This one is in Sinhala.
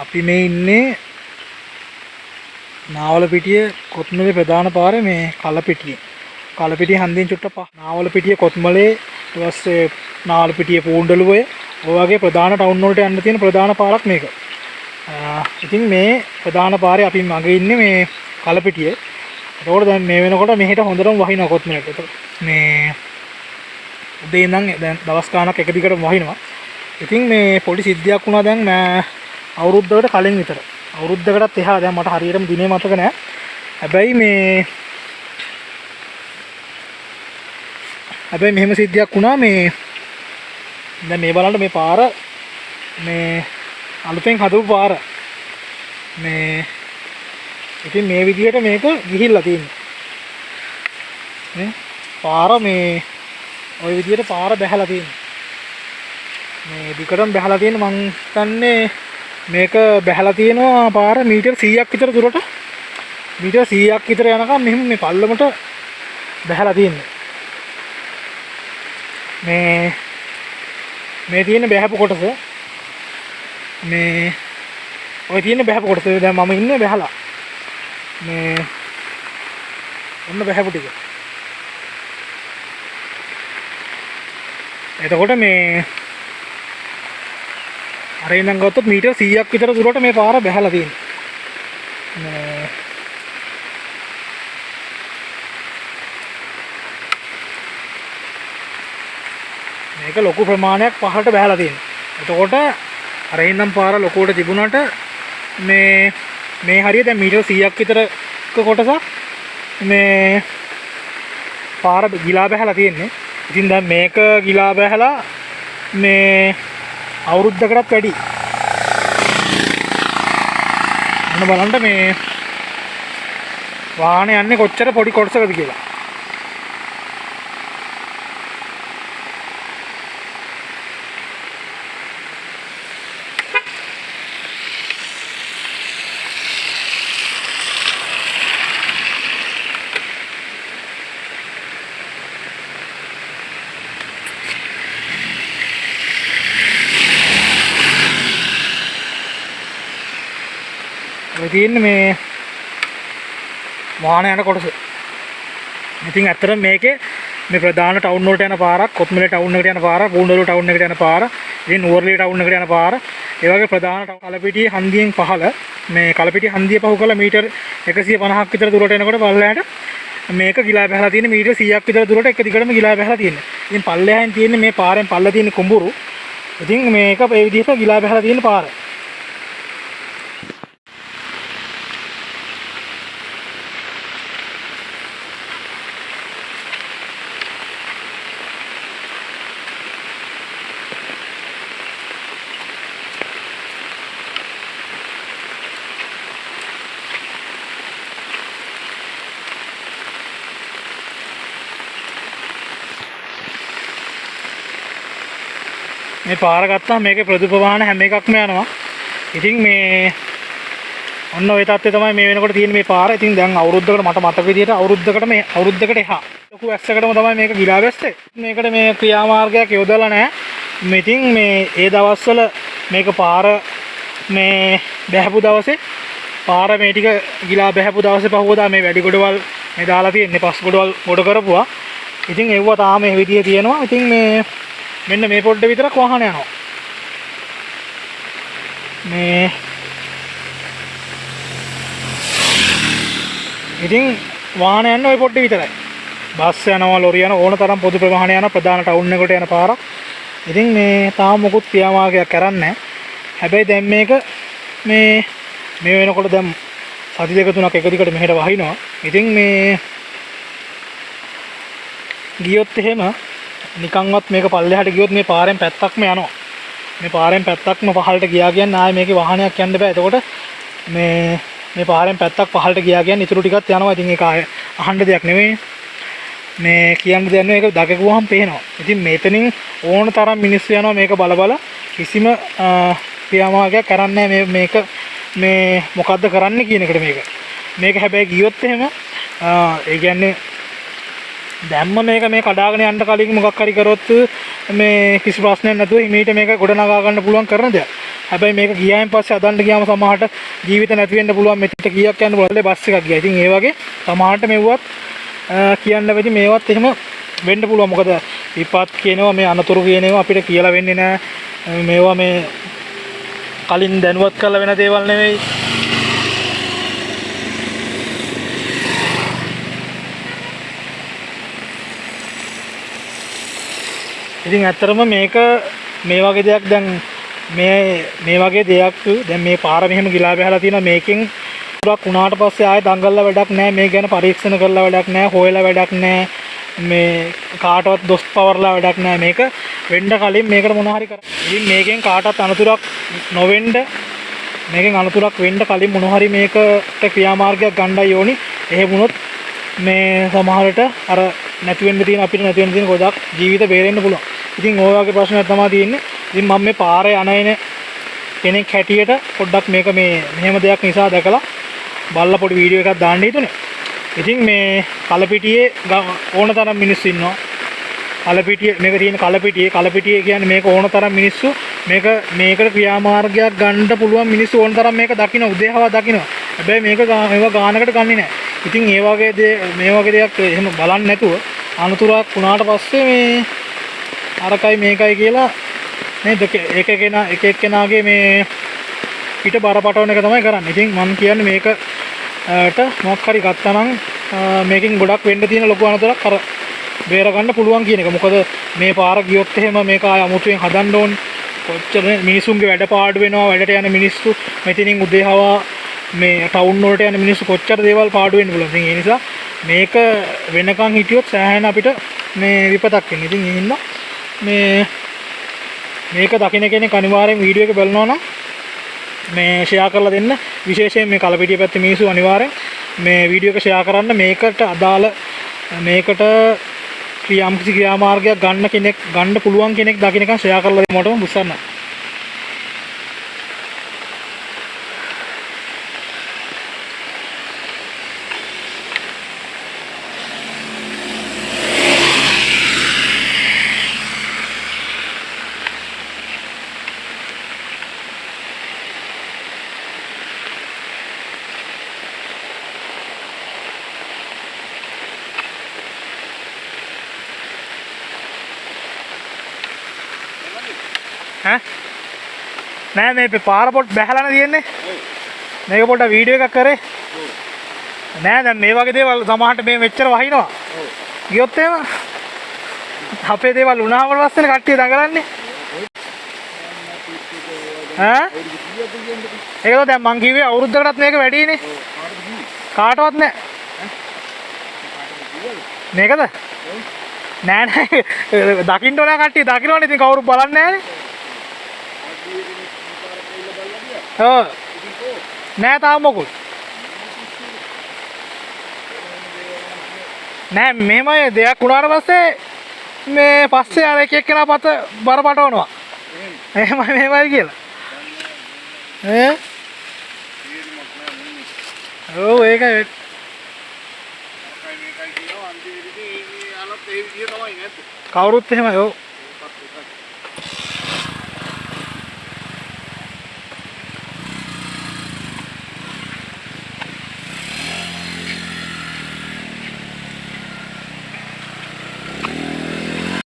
අපි මේ ඉන්නේ නාවලපිටිය කොත්මලේ ප්‍රධාන පාරේ මේ කලපිටිය. කලපිටිය හන්දියෙන් චුට්ටක් නාවලපිටිය කොත්මලේ ඊට පස්සේ නාවලපිටිය පූණ්ඩලුව ඔය වගේ ප්‍රධාන ටවුන් වලට යන්න තියෙන ප්‍රධාන පාරක් මේක. ඉතින් මේ ප්‍රධාන පාරේ අපි මගේ ඉන්නේ මේ කලපිටියේ. ඒකෝට දැන් මේ වෙනකොට මෙහෙට හොඳටම වහිනවා කොත්මලට. මේ උදේ ඉඳන් දැන් දවස් ගාණක් එක දිගටම වහිනවා. ඉතින් මේ පොඩි සිද්ධියක් වුණා දැන් අවුරුද්දකට කලින් විතර. අවුරුද්දකටත් එහා දැන් මට හරියටම දිනේ මතක නැහැ. හැබැයි මෙහෙම සිද්ධියක් වුණා මේ දැන් මේ බලන්න මේ පාර මේ අලුතෙන් හදපු පාර මේ ඉතින් මේ විදිහට මේක ගිහිල්ලා තියෙනවා. නේ පාර මේ ওই විදිහට පාර බැහැලා තියෙනවා. මේ දිගටම බැහැලා තියෙන මං හිතන්නේ මේක බැහැලා තියෙනවා පාර මීටර් 100ක් විතර දුරට. මීටර් 100ක් විතර යනකම් මෙහෙම මේ පල්ලමට බැහැලා තියෙනවා. මේ තියෙන බැහැපු කොටස මේ ඔය තියෙන බැහැපු කොටස දැන් මම ඉන්නේ බැහැලා. මේ ඔන්න බැහැපු ටික. එතකොට මේ අර ඉඳන් ගත්තොත් මීටර් 100ක් විතර දුරට මේ පාර බැහැලා තියෙනවා. මේක ලොකු ප්‍රමාණයක් පහළට බැහැලා තියෙනවා. එතකොට අර ඉඳන් පාර ලොකුවට තිබුණාට මේ හරිය දැන් මීටර් 100ක් විතර කොටසක් මේ පාර ගිලා බැහැලා තියෙන්නේ. ඉතින් දැන් මේක ගිලා බැහැලා මේ අවුරුද්දකටත් වැඩි. මොන බලන්න මේ වාහනේ යන්නේ කොච්චර පොඩි කොටසකද කියලා. ඔය තියෙන්නේ මේ වාහන යන කොටස. ඉතින් ඇත්තටම මේකේ මේ ප්‍රධාන ටවුන් වලට යන පාරක්, කොත්මලේ ටවුන් එකට යන පාරක්, පූණ්ඩලුව ටවුන් එකට යන පාර, ඉතින් නුවරඑළිය ටවුන් එකට යන පාර, ඒ වගේ ප්‍රධාන කලපිටිය හන්දියෙන් පහළ මේ කලපිටිය හන්දිය පහු කරලා මීටර් 150ක් විතර දුරට එනකොට පල්ලෙහාට මේක ගිලා බැහැලා තියෙන මීටර් 100ක් විතර දුරට එක දිගටම ගිලා බැහැලා තියෙනවා. ඉතින් පල්ලෙහාෙන් තියෙන්නේ මේ පාරෙන් පල්ල තියෙන කුඹුරු. ඉතින් මේක මේ විදිහට ගිලා බැහැලා තියෙන පාර. මේ පාර ගත්තාම මේකේ ප්‍රදූප වාහන හැම එකක්ම යනවා. ඉතින් මේ ඔන්න ඔය තත්ත්වය තමයි මේ වෙනකොට තියෙන මේ පාර. ඉතින් දැන් අවුරුද්දකට මට මතක විදිහට අවුරුද්දකට එහා ලොකු ඇක්සකටම තමයි මේක ගිලා බැස්සේ. මේකට මේ ක්‍රියාමාර්ගයක් යොදලා නැහැ. ඉතින් මේ ඒ දවස්වල මේක පාර මේ බැහැපු දවසේ පාර මේ ටික ගිලා බැහැපු දවසේ පහුවදා මේ වැඩි ගොඩවල් මේ දාලා තියෙන්නේ පස් ගොඩවල් ගොඩ කරපුවා. ඉතින් ඒව තාම මේ විදිහේ තියෙනවා. ඉතින් මේ මෙන්න මේ පොඩ්ඩ විතරක් වාහන යනවා. මේ ඉතින් වාහන යන්නේ ওই පොඩ්ඩ විතරයි. බස් යනවා, ලොරි යනවා, ඕන තරම් පොදු ප්‍රවාහන යන ප්‍රධාන ටවුන් එකට යන පාරක්. ඉතින් මේ තාම මොකුත් ක්‍රියාමාර්ගයක් කරන්නේ නැහැ. හැබැයි දැන් මේක මේ වෙනකොට දැන් සති දෙක තුනක් එක දිගට මෙහෙට වහිනවා. ඉතින් මේ ගියොත් එහෙම නිකන්වත් මේක පල්ලෙහාට ගියොත් මේ පාරෙන් පැත්තක්ම යනවා. මේ පාරෙන් පැත්තක්ම පහළට ගියා කියන්නේ ආයේ මේකේ වාහනයක් යන්න බෑ. එතකොට මේ පාරෙන් පැත්තක් පහළට ගියා කියන්නේ ඉතුරු ටිකත් යනවා. ඉතින් ඒක අහන්න දෙයක් නෙවෙයි. මේ කියන්න දෙයක් නෙවෙයි. ඒක දකගුවාම පේනවා. ඉතින් මෙතනින් ඕන තරම් මිනිස්සු යනවා මේක බල කිසිම ක්‍රියාමාර්ගයක් කරන්නේ නැහැ. මේක මේ මොකද්ද කරන්න කියන එකට මේක හැබැයි ගියොත් එහෙම ඒ කියන්නේ දැම්ම මේක මේ කඩාගෙන යන්න කලින් මොකක් හරි කරොත් මේ කිසි ප්‍රශ්නයක් නැතුව හිමීට මේක ගොඩ නගා ගන්න පුළුවන් කරන දෙයක්. හැබැයි මේක ගියායින් පස්සේ අදන්න ගියාම සමහරට ජීවිත නැති වෙන්න පුළුවන් මෙතෙට කීයක් යන්න පුළුවන් බස් එකක් ගියා. ඉතින් ඒ වගේ සමහරට මෙව්වත් කියන්න වෙදි මේවත් එහෙම වෙන්න පුළුවන්. මොකද විපත් කියනවා මේ අනතුරු කියනවා අපිට කියලා වෙන්නේ නැහැ. මේවා මේ කලින් දැනුවත් කරලා වෙන දේවල් නෙවෙයි. ඉතින් ඇත්තටම මේක මේ වගේ දෙයක් දැන් මේ වගේ දෙයක් දැන් මේ පාර මෙහෙම ගිලා බහලා තියෙනවා. මේකෙන් පුරක් වුණාට පස්සේ ආයෙ දඟලලා වැඩක් නැහැ. මේ ගැන පරීක්ෂණ කරලා වැඩක් නැහැ. හොයලා වැඩක් නැහැ. මේ කාටවත් දොස් පවර්ලා වැඩක් නැහැ. මේක වෙන්න කලින් මේකට මොනවා හරි කරා. ඉතින් මේකෙන් කාටවත් අනතුරක් නොවෙන්න මේකෙන් අනතුරක් වෙන්න කලින් මොනවා හරි මේකට ක්‍රියාමාර්ගයක් ගන්නයි ඕනි. එහෙම වුණොත් මේ සමහරට අර නැති වෙන්න තියෙන අපිට නැති වෙන්න තියෙන ගොඩක් ජීවිත බේරෙන්න පුළුවන්. ඉතින් ඔය වගේ ප්‍රශ්නයක් තමයි තියෙන්නේ. ඉතින් මම මේ පාරේ යන කෙනෙක් හැටියට පොඩ්ඩක් මේක මෙහෙම දෙයක් නිසා දැකලා බලලා පොඩි වීඩියෝ එකක් දාන්න හිතුනේ. ඉතින් මේ කලපිටියේ ඕන තරම් මිනිස්සු ඉන්නවා. කලපිටියේ මේක තියෙන කලපිටියේ කියන්නේ මේක ඕන තරම් මිනිස්සු මේකට ක්‍රියාමාර්ගයක් ගන්න පුළුවන් මිනිස්සු ඕන තරම් මේක දකින්න උදේහවා දකින්න. හැබැයි මේවා ගානකට ගන්නෙ නැහැ. ඉතින් මේ වගේ දෙයක් එහෙම බලන්නේ නැතුව අනතුරක් වුණාට පස්සේ මේ අරකයි මේකයි කියලා නේද එක එක්කෙනාගේ මේ පිට බර පටවන එක තමයි කරන්නේ. ඉතින් මම කියන්නේ මේකට මොකක් හරි ගත්තා නම් මේකෙන් ගොඩක් වෙන්න තියෙන ලොකු අනතුරක් අර බේර ගන්න පුළුවන් කියන එක. මොකද මේ පාර ගියොත් එහෙම මේක ආය අමුතුවෙන් හදන්න ඕනේ. කොච්චර මිනිසුන්ගේ වැඩ පාඩු වෙනවා. වැඩට යන මිනිස්සු මෙතනින් උදේහවා මේ ටවුන් වලට යන මිනිස්සු කොච්චර දේවල් පාඩු වෙන්න පුළුවන්. ඉතින් ඒ නිසා මේක වෙනකන් හිටියොත් සෑහෙන අපිට මේ විපතක් වෙනවා. ඉතින් ඒ හින්දා මේක දකින්න කෙනෙක් අනිවාර්යෙන් වීඩියෝ එක බලනවා නම් මේ ෂෙයා කරලා දෙන්න. විශේෂයෙන් මේ කලපිටිය පැත්තේ මිනිස්සු අනිවාර්යෙන් මේ වීඩියෝ එක ෂෙයා කරන්න. මේකට අදාළ මේකට ක්‍රියාමාර්ගයක් ගන්න පුළුවන් කෙනෙක් දකින්න එක ෂෙයා කරලා දෙන්න මොටම බුස්සන්න. නෑ මේ පාර පොඩ් බැහැලානේ තියෙන්නේ. මේක පොඩ්ඩක් වීඩියෝ එකක් කරේ. නෑ දැන් මේ වගේ දේවල් සමහරට මේ මෙච්චර වහිනවා. ගියොත් එහෙම අපේ දේවල් උනාම පස්සේනේ කට්ටිය දඟලන්නේ. ඒකද දැන් මං කිව්වේ අවුරුද්දකටත් මේක වැඩිනේ. කාටවත් නෑ. මේකද? නෑ දකින්න ඕන කට්ටිය දකින්නවනේ. ඉතින් කවුරුත් බලන්නේ නෑනේ. නෑ තාම මොකුත් නෑ. මෙහෙමයි දෙයක් වුණාට පස්සේ මේ පස්සේ අර එක එක්කෙනා පත බර පටවනවා. මෙහෙමයි කියලා. ඔව් ඒකයි. කවුරුත් එහෙමයි. ඔව්